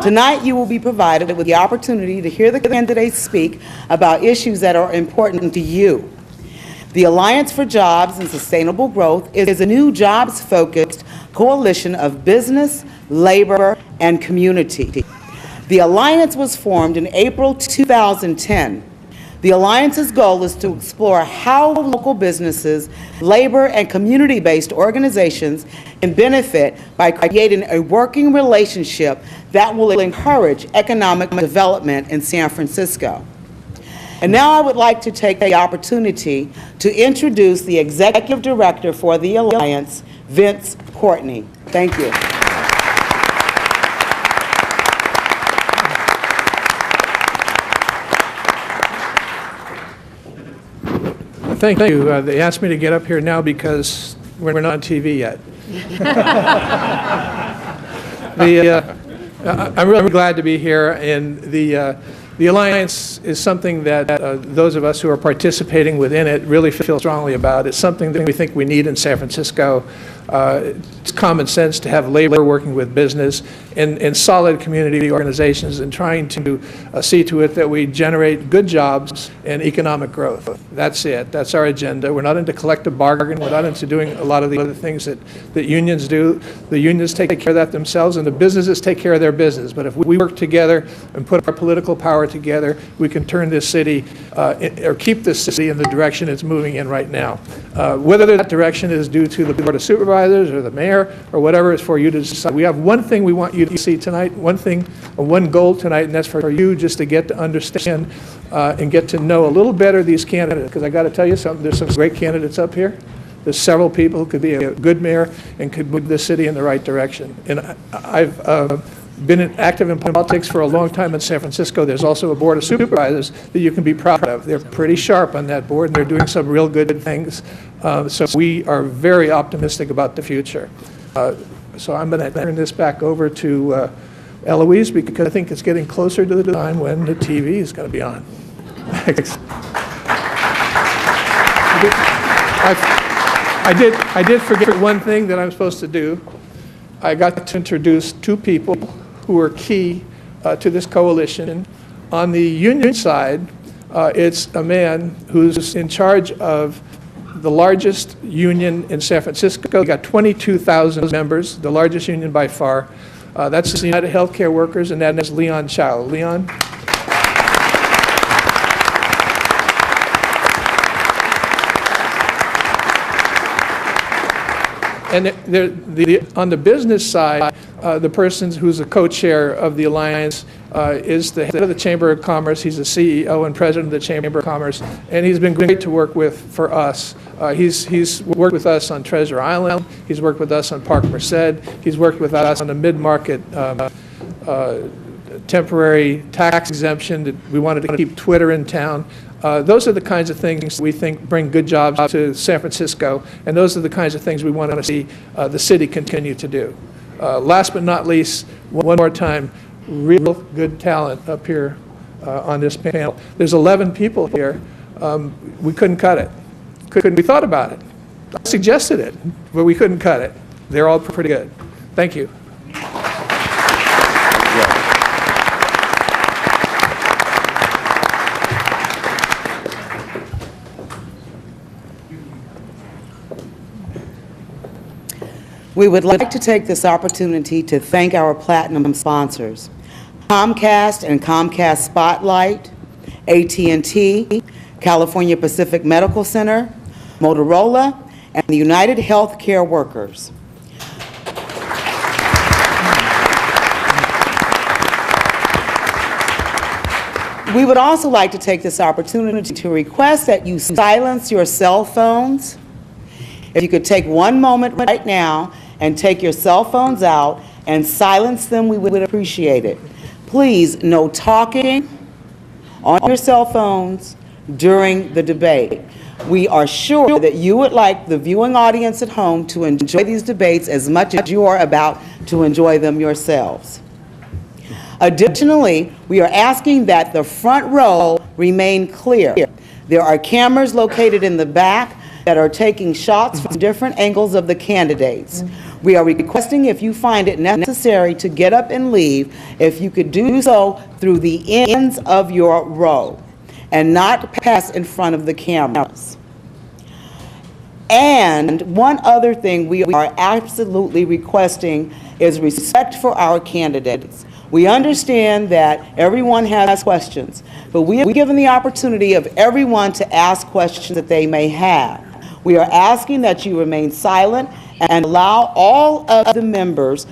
Tonight, you will be provided with the opportunity to hear the candidates speak about issues that are important to you. The Alliance for Jobs and Sustainable Growth is a new jobs-focused coalition of business, labor, and community. The Alliance was formed in April 2010. The Alliance's goal is to explore how local businesses, labor, and community-based organizations can benefit by creating a working relationship that will encourage economic development in San Francisco. And now I would like to take the opportunity to introduce the Executive Director for the Alliance, Vince Courtney. Thank you. Thank you. They asked me to get up here now because we're not on TV yet. I'm really glad to be here, and the Alliance is something that those of us who are participating within it really feel strongly about. It's something that we think we need in San Francisco. It's common sense to have labor working with business and solid community organizations and trying to see to it that we generate good jobs and economic growth. That's it. That's our agenda. We're not into collective bargaining. We're not into doing a lot of the other things that unions do. The unions take care of that themselves, and the businesses take care of their business. But if we work together and put our political power together, we can turn this city or keep this city in the direction it's moving in right now. Whether that direction is due to the Board of Supervisors or the mayor or whatever is for you to decide. We have one thing we want you to see tonight, one goal tonight, and that's for you just to get to understand and get to know a little better these candidates. Because I got to tell you something, there's some great candidates up here. There's several people who could be a good mayor and could move this city in the right direction. And I've been active in politics for a long time in San Francisco. There's also a Board of Supervisors that you can be proud of. They're pretty sharp on that board, and they're doing some real good things. So we are very optimistic about the future. So I'm going to turn this back over to Eloise, because I think it's getting closer to the time when the TV is going to be on. Thanks. I did forget one thing that I'm supposed to do. I got to introduce two people who are key to this coalition. On the union side, it's a man who's in charge of the largest union in San Francisco. We got 22,000 members, the largest union by far. That's the United Healthcare Workers, and that is Leon Chow. Leon? And on the business side, the person who's the co-chair of the Alliance is the head of the Chamber of Commerce. He's the CEO and president of the Chamber of Commerce, and he's been great to work with for us. He's worked with us on Treasure Island. He's worked with us on Park Merced. He's worked with us on the mid-market temporary tax exemption that we wanted to keep Twitter in town. Those are the kinds of things we think bring good jobs to San Francisco, and those are the kinds of things we want to see the city continue to do. Last but not least, one more time, real good talent up here on this panel. There's 11 people here. We couldn't cut it. We thought about it. I suggested it, but we couldn't cut it. They're all pretty good. Thank you. We would like to take this opportunity to thank our platinum sponsors, Comcast and Comcast Spotlight, AT&T, California Pacific Medical Center, Motorola, and the United Healthcare Workers. We would also like to take this opportunity to request that you silence your cell phones. If you could take one moment right now and take your cell phones out and silence them, we would appreciate it. Please, no talking on your cell phones during the debate. We are sure that you would like the viewing audience at home to enjoy these debates as much as you are about to enjoy them yourselves. Additionally, we are asking that the front row remain clear. There are cameras located in the back that are taking shots from different angles of the candidates. We are requesting, if you find it necessary to get up and leave, if you could do so through the ends of your row and not pass in front of the cameras. And one other thing we are absolutely requesting is respect for our candidates. We understand that everyone has questions, but we have given the opportunity of everyone to ask questions that they may have. We are asking that you remain silent and allow all of the members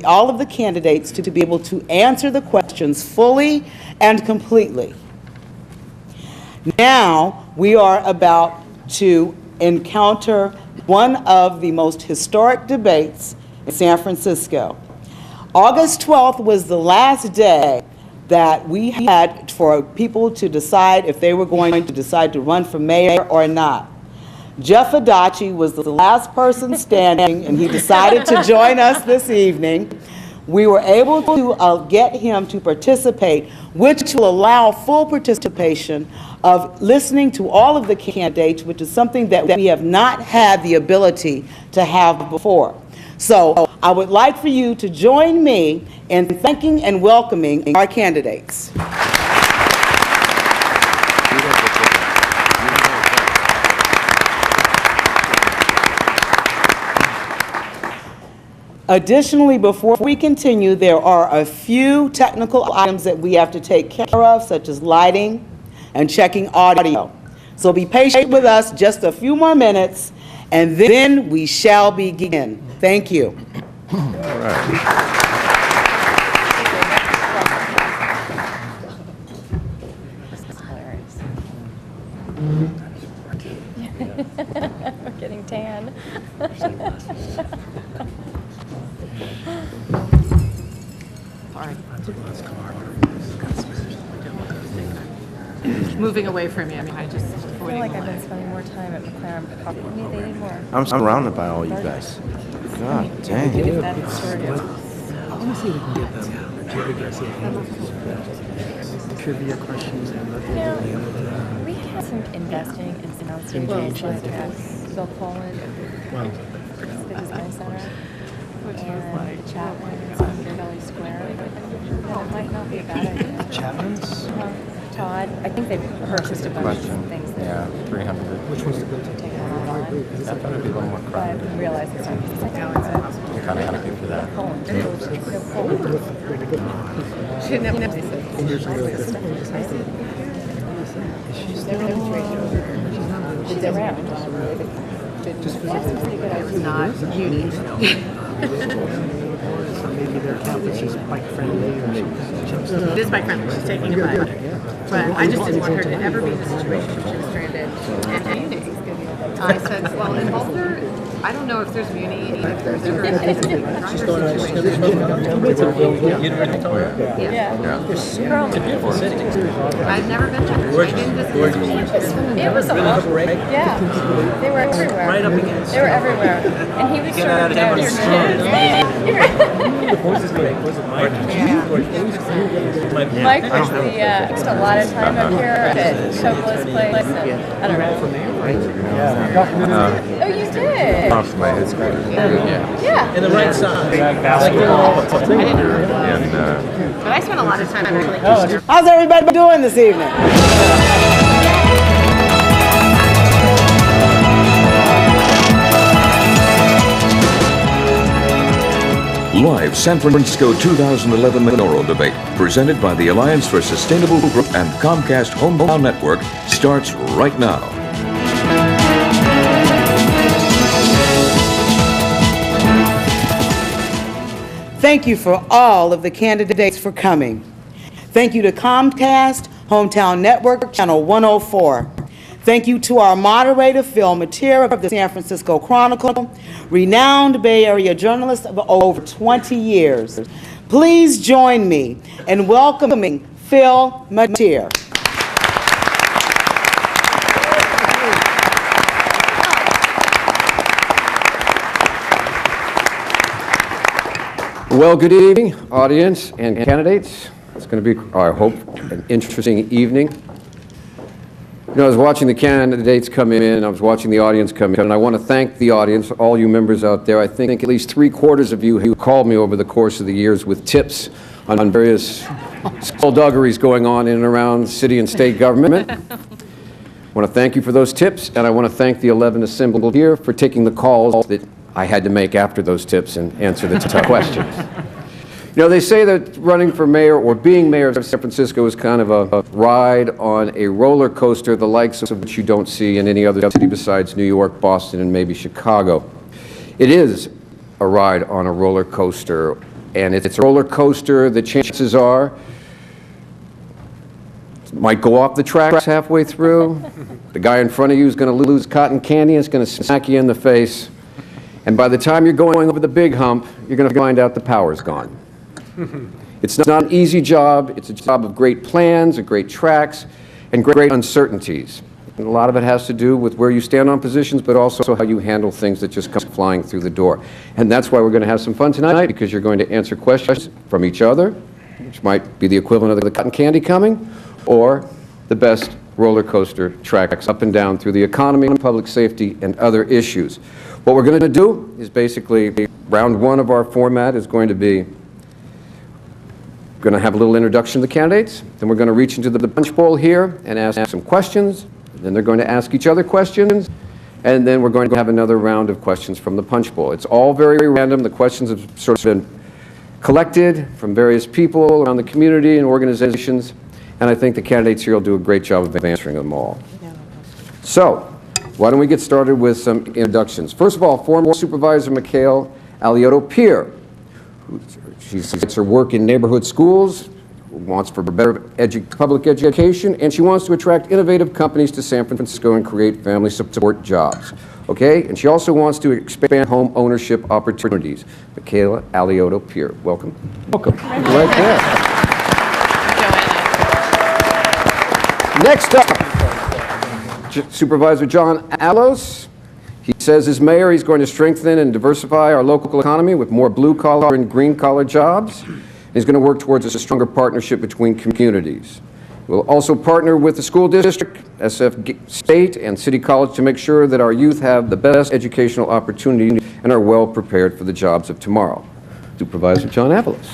all of the candidates to be able to answer the questions fully and completely. Now, we are about to encounter one of the most historic debates in San Francisco. August 12th was the last day that we had for people to decide if they were going to decide to run for mayor or not. Jeff Adachi was the last person standing, and he decided to join us this evening. We were able to get him to participate, which will allow full participation of listening to all of the candidates, which is something that we have not had the ability to have before. So I would like for you to join me in thanking and welcoming our candidates. Additionally, before we continue, there are a few technical items that we have to take care of, such as lighting and checking audio. So be patient with us just a few more minutes, and then we shall begin. Thank you. All right. We're getting tan. Moving away from you. I mean, I just I feel like I've been spending more time at McLaren Coffee with me. They did more. I'm surrounded by all you guys. God dang. That story. I want to see if we can get them trivia questions and We had some investing in some outstages like Bill Poland, Business Center, and Chapman's on Kelly Square. That might not be a bad idea. Chapman's? Todd, I think they've purchased a bunch of different things that 300. Which one's the good to take a lot on. I thought it'd be a little more But I crowded. didn't realize it's not. It's like, oh, I'm kind of happy for that. Poland. They're Poland. should never say. She's around. It's not beauty. So maybe their campus is bike friendly or something. It is bike friendly. She's taking a bike. But I just didn't want her to ever be in a situation where she was stranded. And I said, well, in Boulder, I don't know if there's Muni, if there's ever a driver situation. I've never been to her. I didn't visit. It was awesome. Yeah. They were everywhere. Right up against. They were everywhere. And he was sort of down your Mike was spent a lot of time up here at Chocola's place. And, I don't know. Oh, you did? Off my head screen. Yeah. And the right side. But I spent a lot of time actually. How's everybody doing this evening? Live San Francisco 2011 Mayoral Debate, presented by the Alliance for Sustainable Growth and Comcast Hometown Network, starts right now. Thank you for all of the candidates for coming. Thank you to Comcast Hometown Network, Channel 104. Thank you to our moderator, Phil Mateer of the San Francisco Chronicle, renowned Bay Area journalist of over 20 years. Please join me in welcoming Phil Mateer. Well, good evening, audience and candidates. It's going to be, I hope, an interesting evening. You know, I was watching the candidates come in, I was watching the audience come in, and I want to thank the audience, all you members out there. I think at least 3/4 of you who called me over the course of the years with tips on various skullduggeries going on in and around city and state government. I want to thank you for those tips, and I want to thank the 11 assembled here for taking the calls that I had to make after those tips and answer the tough questions. You know, they say that running for mayor or being mayor of San Francisco is kind of a ride on a roller coaster, the likes of which you don't see in any other city besides New York, Boston, and maybe Chicago. It is a ride on a roller coaster, and it's a roller coaster, the chances are might go off the tracks halfway through. The guy in front of you is going to lose cotton candy, and it's going to smack you in the face. And by the time you're going over the big hump, you're going to find out the power's gone. It's not an easy job. It's a job of great plans, of great tracks, and great uncertainties. And a lot of it has to do with where you stand on positions, but also how you handle things that just come flying through the door. And that's why we're going to have some fun tonight, because you're going to answer questions from each other, which might be the equivalent of the cotton candy coming, or the best roller coaster tracks up and down through the economy, public safety, and other issues. What we're going to do is basically, round one of our format is going to be going to have a little introduction to the candidates, then we're going to reach into the punch bowl here and ask some questions, then they're going to ask each other questions, and then we're going to have another round of questions from the punch bowl. It's all very random. The questions have sort of been collected from various people around the community and organizations, and I think the candidates here will do a great job of answering them all. So, why don't we get started with some introductions. First of all, former Supervisor Mikhail Alioto-Pierre. She gets her work in neighborhood schools, wants for better public education, and she wants to attract innovative companies to San Francisco and create family support jobs. Okay? And she also wants to expand home ownership opportunities. Michaela Alioto-Pierre, welcome. Welcome. Right there. Next up, Supervisor John Alos. He says as mayor, he's going to strengthen and diversify our local economy with more blue-collar and green-collar jobs. He's going to work towards a stronger partnership between communities. We'll also partner with the school district, SF State, and City College to make sure that our youth have the best educational opportunity and are well prepared for the jobs of tomorrow. Supervisor John Avalos.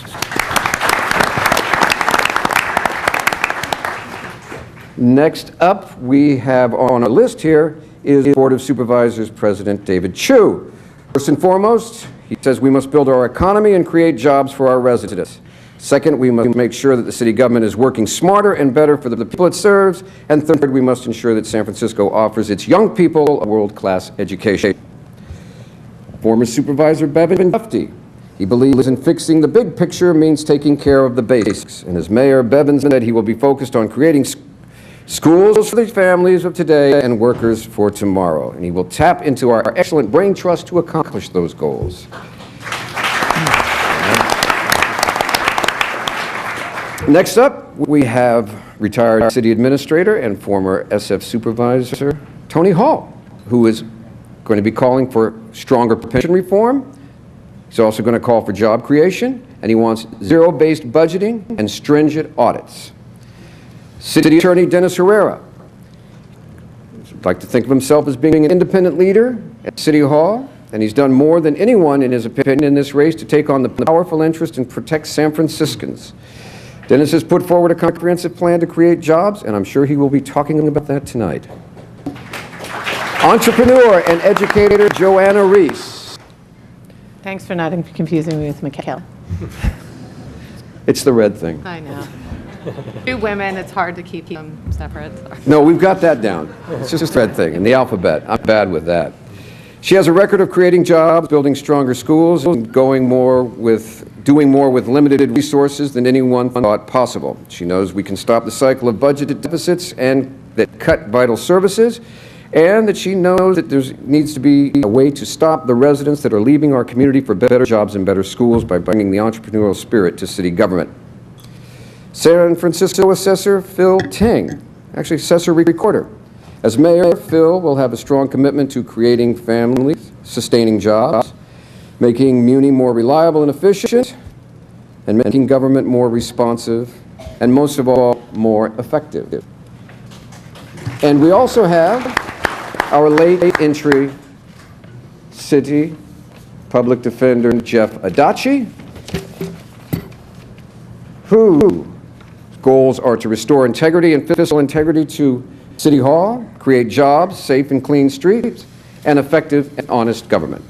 Next up, we have on our list here is Board of Supervisors President David Chu. First and foremost, he says we must build our economy and create jobs for our residents. Second, we must make sure that the city government is working smarter and better for the people it serves. And third, we must ensure that San Francisco offers its young people a world-class education. Former Supervisor Bevan Tufte. He believes in fixing the big picture means taking care of the basics. And as mayor, Bevan said he will be focused on creating schools for the families of today and workers for tomorrow. And he will tap into our excellent brain trust to accomplish those goals. Next up, we have retired city administrator and former SF supervisor Tony Hall, who is going to be calling for stronger pension reform. He's also going to call for job creation, and he wants zero-based budgeting and stringent audits. City Attorney Dennis Herrera would like to think of himself as being an independent leader at City Hall, and he's done more than anyone, in his opinion, in this race to take on the powerful interest and protect San Franciscans. Dennis has put forward a comprehensive plan to create jobs, and I'm sure he will be talking about that tonight. Entrepreneur and educator Joanna Reese. Thanks for not confusing me with Mikhail. It's the red thing. I know. Two women, it's hard to keep them separate. No, we've got that down. It's just a red thing in the alphabet. I'm bad with that. She has a record of creating jobs, building stronger schools, and doing more with limited resources than anyone thought possible. She knows we can stop the cycle of budget deficits and that cut vital services, and that she knows that there needs to be a way to stop the residents that are leaving our community for better jobs and better schools by bringing the entrepreneurial spirit to city government. San Francisco Assessor Phil Ting, actually Assessor Recorder. As mayor, Phil will have a strong commitment to creating families, sustaining jobs, making Muni more reliable and efficient, and making government more responsive, and most of all, more effective. And we also have our late entry city public defender, Jeff Adachi, whose goals are to restore integrity and fiscal integrity to City Hall, create jobs, safe and clean streets, and effective and honest government.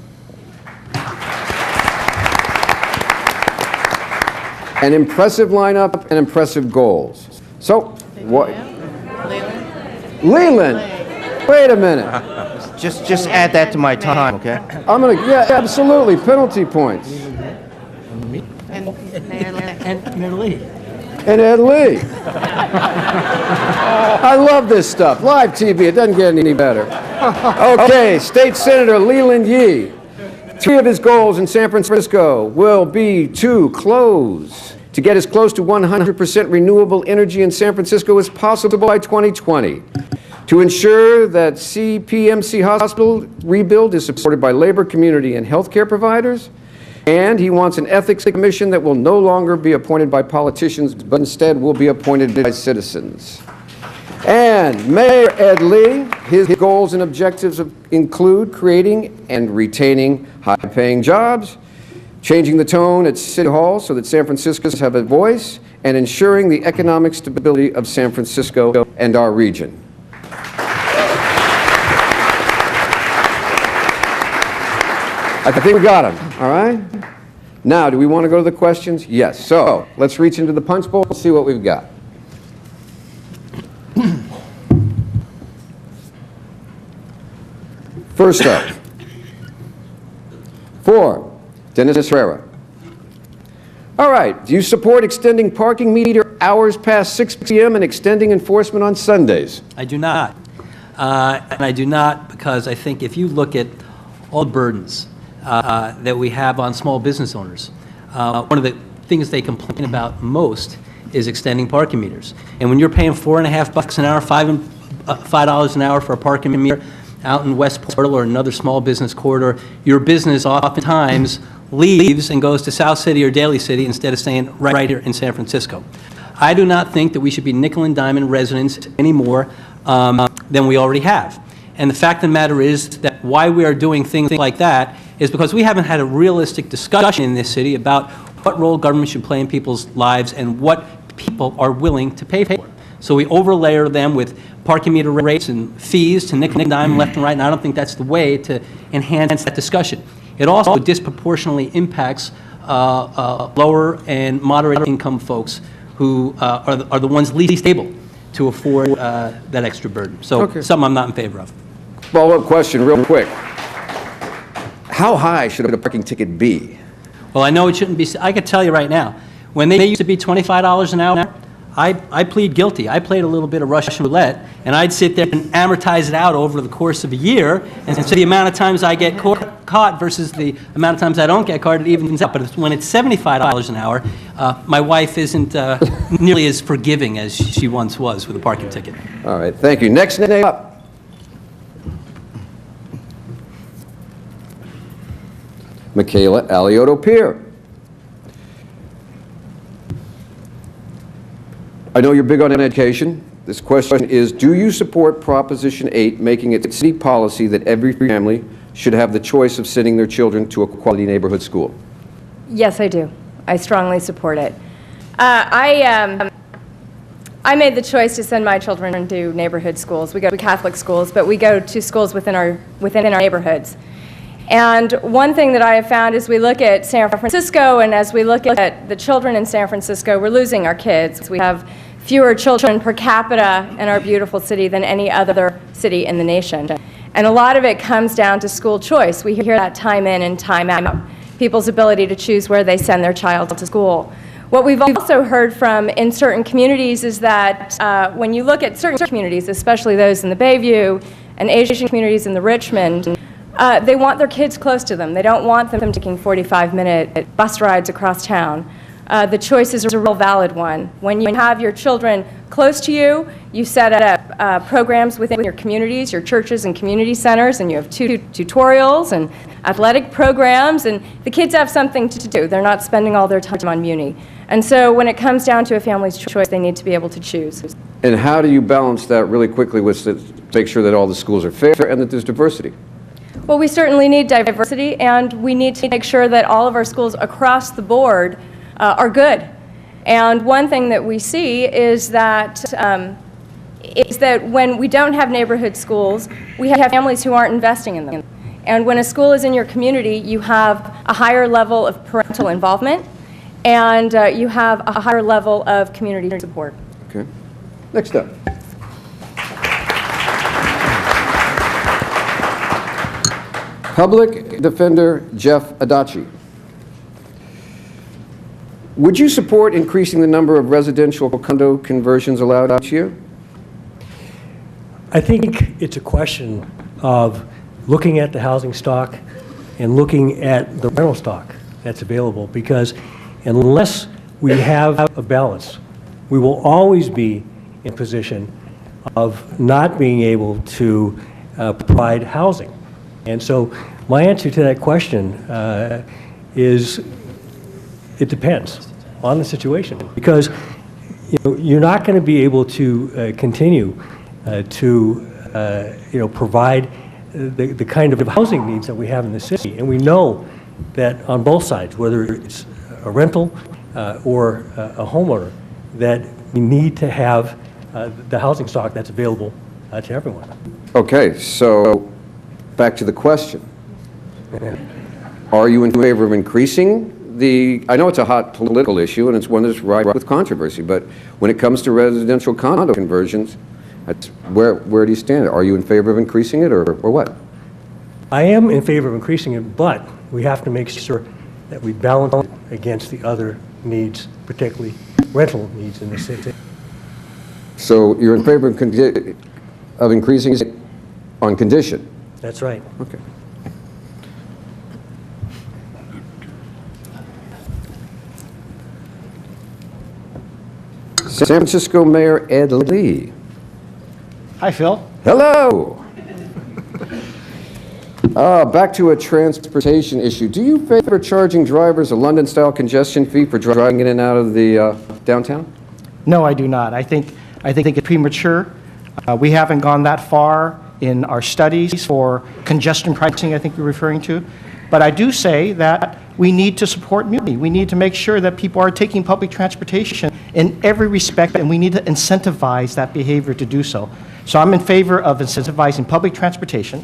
An impressive lineup and impressive goals. So, what? Leland, wait a minute. Just add that to my time, okay? I'm gonna, yeah, absolutely, penalty points. And Mayor Lee. And Ed Lee. I love this stuff. Live TV, it doesn't get any better. Okay, State Senator Leland Yee. 3 of his goals in San Francisco will be to get as close to 100% renewable energy in San Francisco as possible by 2020. To ensure that CPMC Hospital rebuild is supported by labor, community, and healthcare providers. And he wants an ethics commission that will no longer be appointed by politicians, but instead will be appointed by citizens. And Mayor Ed Lee, his goals and objectives include creating and retaining high-paying jobs, changing the tone at City Hall so that San Franciscans have a voice, and ensuring the economic stability of San Francisco and our region. I think we got him, all right? Now, do we want to go to the questions? Yes. So, let's reach into the punch bowl and see what we've got. First up, for Dennis Herrera. All right, do you support extending parking meter hours past 6 p.m. and extending enforcement on Sundays? I do not. And I do not because I think if you look at all the burdens that we have on small business owners, one of the things they complain about most is extending parking meters. And when you're paying $4.50 an hour, $5 an hour for a parking meter out in West Portal or another small business corridor, your business oftentimes leaves and goes to South City or Daly City instead of staying right here in San Francisco. I do not think that we should be nickel and diamond residents any more than we already have. And the fact of the matter is that why we are doing things like that is because we haven't had a realistic discussion in this city about what role government should play in people's lives and what people are willing to pay for. So we overlayer them with parking meter rates and fees to nickel and dime left and right, and I don't think that's the way to enhance that discussion. It also disproportionately impacts lower and moderate income folks who are the ones least able to afford that extra burden. So something I'm not in favor of. Follow-up question real quick. How high should a parking ticket be? Well, I know it shouldn't be. I could tell you right now, when they used to be $25 an hour, I plead guilty. I played a little bit of Russian roulette, and I'd sit there and amortize it out over the course of a year, and so the amount of times I get caught versus the amount of times I don't get caught, it evens out. But when it's $75 an hour, my wife isn't nearly as forgiving as she once was with a parking ticket. All right, thank you. Next name up. Michaela Alioto-Peer. I know you're big on education. This question is, do you support Proposition 8 making it city policy that every family should have the choice of sending their children to a quality neighborhood school? Yes, I do. I strongly support it. I made the choice to send my children to neighborhood schools. We go to Catholic schools, but we go to schools within our neighborhoods. And one thing that I have found is we look at San Francisco, and as we look at the children in San Francisco, we're losing our kids. We have fewer children per capita in our beautiful city than any other city in the nation. And a lot of it comes down to school choice. We hear that time in and time out, people's ability to choose where they send their child to school. What we've also heard from in certain communities is that when you look at certain communities, especially those in the Bayview and Asian communities in the Richmond, they want their kids close to them. They don't want them taking 45-minute bus rides across town. The choice is a real valid one. When you have your children close to you, you set up programs within your communities, your churches and community centers, and you have tutorials and athletic programs, and the kids have something to do. They're not spending all their time on Muni. And so when it comes down to a family's choice, they need to be able to choose. And how do you balance that really quickly with to make sure that all the schools are fair and that there's diversity? Well, we certainly need diversity, and we need to make sure that all of our schools across the board are good. And one thing that we see is that when we don't have neighborhood schools, we have families who aren't investing in them. And when a school is in your community, you have a higher level of parental involvement, and you have a higher level of community support. Okay. Next up. Public Defender Jeff Adachi. Would you support increasing the number of residential condo conversions allowed each year? I think it's a question of looking at the housing stock and looking at the rental stock that's available, because unless we have a balance, we will always be in position of not being able to provide housing. And so my answer to that question is it depends on the situation, because you're not going to be able to continue to provide the kind of housing needs that we have in the city. And we know that on both sides, whether it's a rental or a homeowner, that we need to have the housing stock that's available to everyone. Okay, so back to the question. Are you in favor of increasing the, I know it's a hot political issue and it's one that's rife with controversy, but when it comes to residential condo conversions, where do you stand? Are you in favor of increasing it or what? I am in favor of increasing it, but we have to make sure that we balance it against the other needs, particularly rental needs in the city. So you're in favor of increasing it on condition? That's right. Okay. San Francisco Mayor Ed Lee. Hi, Phil. Hello. Back to a transportation issue. Do you favor charging drivers a London-style congestion fee for driving in and out of the downtown? No, I do not. I think it's premature. We haven't gone that far in our studies for congestion pricing, I think you're referring to. But I do say that we need to support community. We need to make sure that people are taking public transportation in every respect, and we need to incentivize that behavior to do so. So I'm in favor of incentivizing public transportation.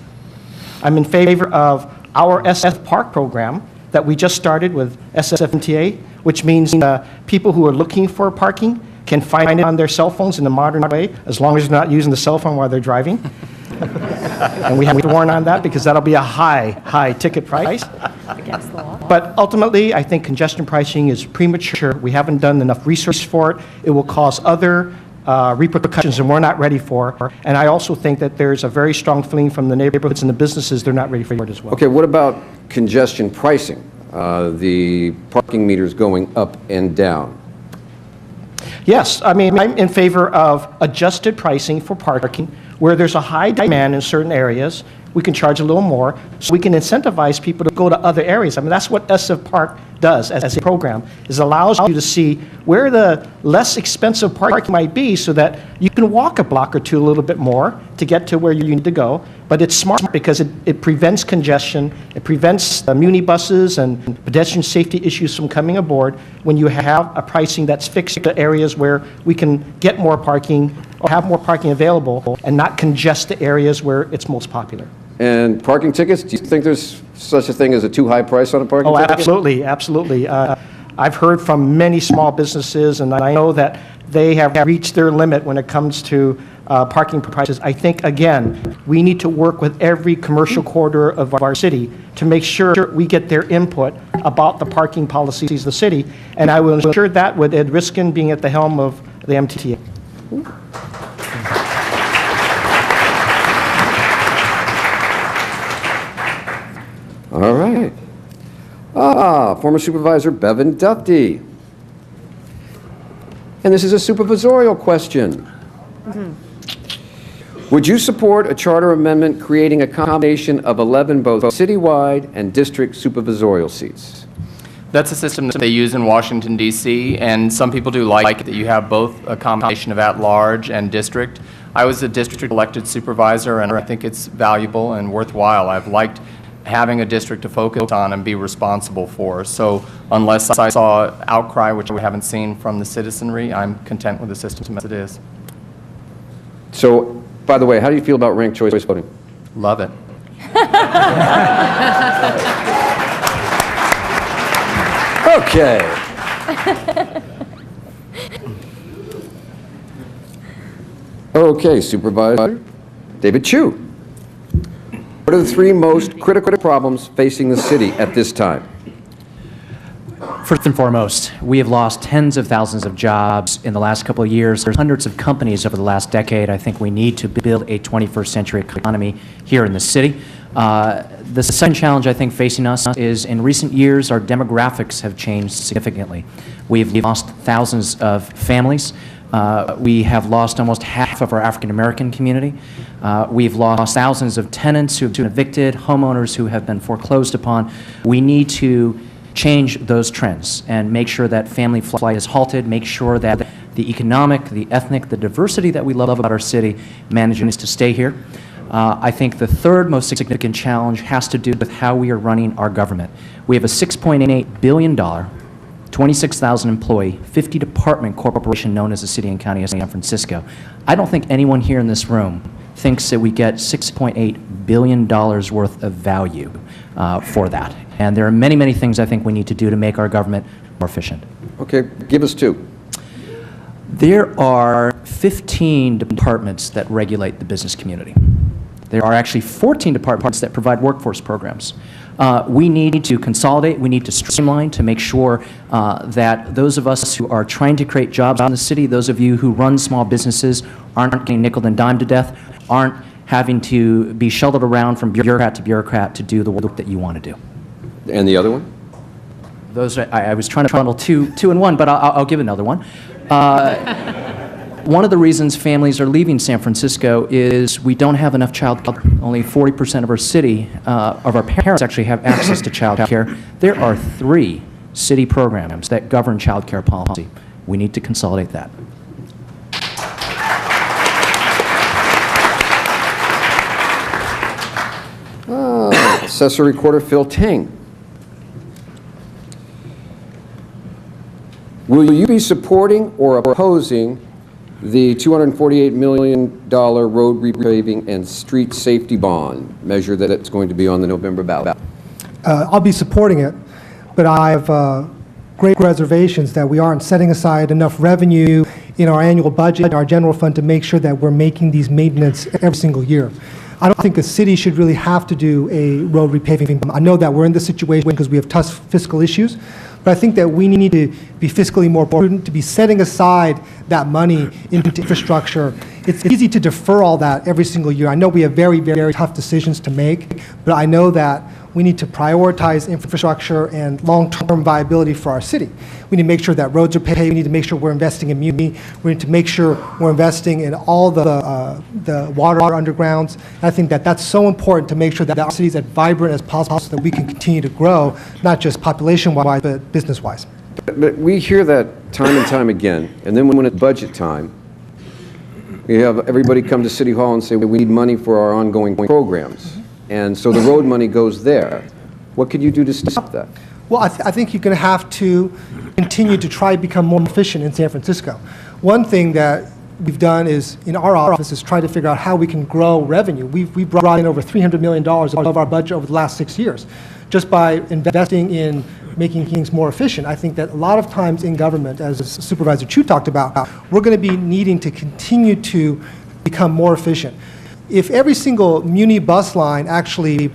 I'm in favor of our SF Park program that we just started with SFMTA, which means people who are looking for parking can find it on their cell phones in a modern way, as long as they're not using the cell phone while they're driving. And we have to warn on that because that'll be a high ticket price. Against the law. But ultimately, I think congestion pricing is premature. We haven't done enough research for it. It will cause other repercussions, and we're not ready for. And I also think that there's a very strong feeling from the neighborhoods and the businesses they're not ready for it as well. Okay, what about congestion pricing? The parking meters going up and down. Yes, I mean, I'm in favor of adjusted pricing for parking. Where there's a high demand in certain areas, we can charge a little more, so we can incentivize people to go to other areas. I mean, that's what SF Park does as a program, is allows you to see where the less expensive parking might be so that you can walk a block or two a little bit more to get to where you need to go. But it's smart because it prevents congestion, it prevents muni buses and pedestrian safety issues from coming aboard when you have a pricing that's fixed to areas where we can get more parking or have more parking available and not congest the areas where it's most popular. And parking tickets, do you think there's such a thing as a too high price on a parking ticket? Absolutely, absolutely. I've heard from many small businesses, and I know that they have reached their limit when it comes to parking prices. I think, again, we need to work with every commercial corridor of our city to make sure we get their input about the parking policies of the city, and I will ensure that with Ed Riskin being at the helm of the MTA. All right. Former Supervisor Bevan Dufty. And this is a supervisorial question. Would you support a charter amendment creating a combination of 11 both citywide and district supervisorial seats? That's a system that they use in Washington, D.C., and some people do like that you have both a combination of at-large and district. I was a district elected supervisor, and I think it's valuable and worthwhile. I've liked having a district to focus on and be responsible for. So unless I saw outcry, which we haven't seen from the citizenry, I'm content with the system as it is. So, by the way, how do you feel about ranked choice voting? Love it. Okay. Okay, Supervisor David Chu. What are the three most critical problems facing the city at this time? First and foremost, we have lost tens of thousands of jobs in the last couple of years. There's hundreds of companies over the last decade. I think we need to build a 21st century economy here in the city. The second challenge I think facing us is in recent years our demographics have changed significantly. We've lost thousands of families. We have lost almost half of our African American community. We've lost thousands of tenants who have been evicted, homeowners who have been foreclosed upon. We need to change those trends and make sure that family flight is halted, make sure that the economic, the ethnic, the diversity that we love about our city manages to stay here. I think the third most significant challenge has to do with how we are running our government. We have a $6.8 billion, 26,000 employee, 50 department corporation known as the City and County of San Francisco. I don't think anyone here in this room thinks that we get $6.8 billion worth of value for that. And there are many, many things I think we need to do to make our government more efficient. Okay, give us two. There are 15 departments that regulate the business community. There are actually 14 departments that provide workforce programs. We need to consolidate, we need to streamline to make sure that those of us who are trying to create jobs in the city, those of you who run small businesses aren't getting nickeled and dimed to death, aren't having to be shuttled around from bureaucrat to do the work that you want to do. And the other one? Those are, I was trying to bundle two in one, but I'll give another one. One of the reasons families are leaving San Francisco is we don't have enough child care. Only 40% of our city, of our parents actually have access to child care. There are 3 city programs that govern child care policy. We need to consolidate that. Assessor Recorder Phil Ting. Will you be supporting or opposing the $248 million road repaving and street safety bond measure that's going to be on the November ballot? I'll be supporting it, but I have great reservations that we aren't setting aside enough revenue in our annual budget, our general fund, to make sure that we're making these maintenance every single year. I don't think a city should really have to do a road repaving. I know that we're in this situation because we have tough fiscal issues, but I think that we need to be fiscally more prudent, to be setting aside that money into infrastructure. It's easy to defer all that every single year. I know we have very, very tough decisions to make, but I know that we need to prioritize infrastructure and long-term viability for our city. We need to make sure that roads are paved. We need to make sure we're investing in muni. We need to make sure we're investing in all the water undergrounds. And I think that that's so important to make sure that our city is as vibrant as possible so that we can continue to grow, not just population-wise, but business-wise. But we hear that time and time again, and then when it's budget time, we have everybody come to City Hall and say, we need money for our ongoing programs. And so the road money goes there. What could you do to stop that? Well, I think you're going to have to continue to try to become more efficient in San Francisco. One thing that we've done is, in our office, is try to figure out how we can grow revenue. We've brought in over $300 million of our budget over the last 6 years, just by investing in making things more efficient. I think that a lot of times in government, as Supervisor Chu talked about, we're going to be needing to continue to become more efficient. If every single muni bus line actually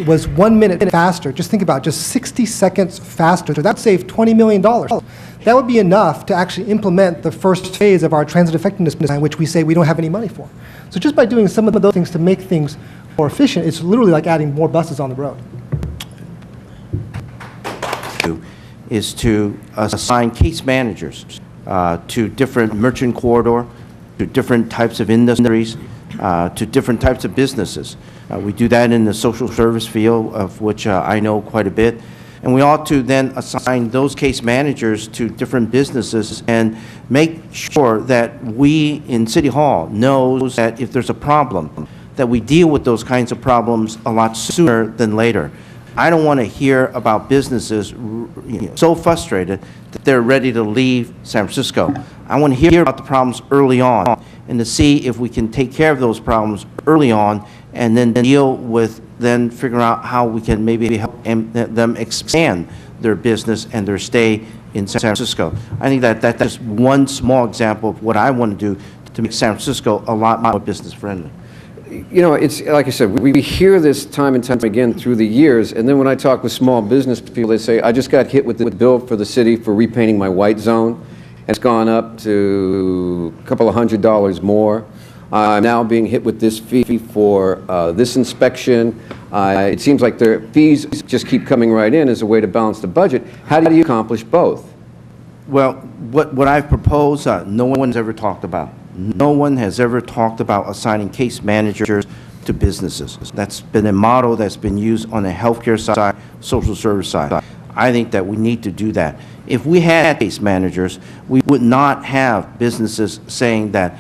was 1 minute faster, just think about just 60 seconds faster, that would save $20 million. That would be enough to actually implement the first phase of our transit effectiveness plan, which we say we don't have any money for. So just by doing some of those things to make things more efficient, it's literally like adding more buses on the road. Is to assign case managers to different merchant corridor, to different types of industries, to different types of businesses. We do that in the social service field, of which I know quite a bit. And we ought to then assign those case managers to different businesses and make sure that we in City Hall knows that if there's a problem, that we deal with those kinds of problems a lot sooner than later. I don't want to hear about businesses so frustrated that they're ready to leave San Francisco. I want to hear about the problems early on and to see if we can take care of those problems early on and then deal with then figuring out how we can maybe help them expand their business and their stay in San Francisco. I think that's just one small example of what I want to do to make San Francisco a lot more business friendly. You know, it's like I said, we hear this time and time again through the years, and then when I talk with small business people, they say, I just got hit with the bill for the city for repainting my white zone, and it's gone up to a couple of $100 more. I'm now being hit with this fee for this inspection. It seems like their fees just keep coming right in as a way to balance the budget. How do you accomplish both? Well, what I've proposed, no one's ever talked about. No one has ever talked about assigning case managers to businesses. That's been a model that's been used on the healthcare side, social service side. I think that we need to do that. If we had case managers, we would not have businesses saying that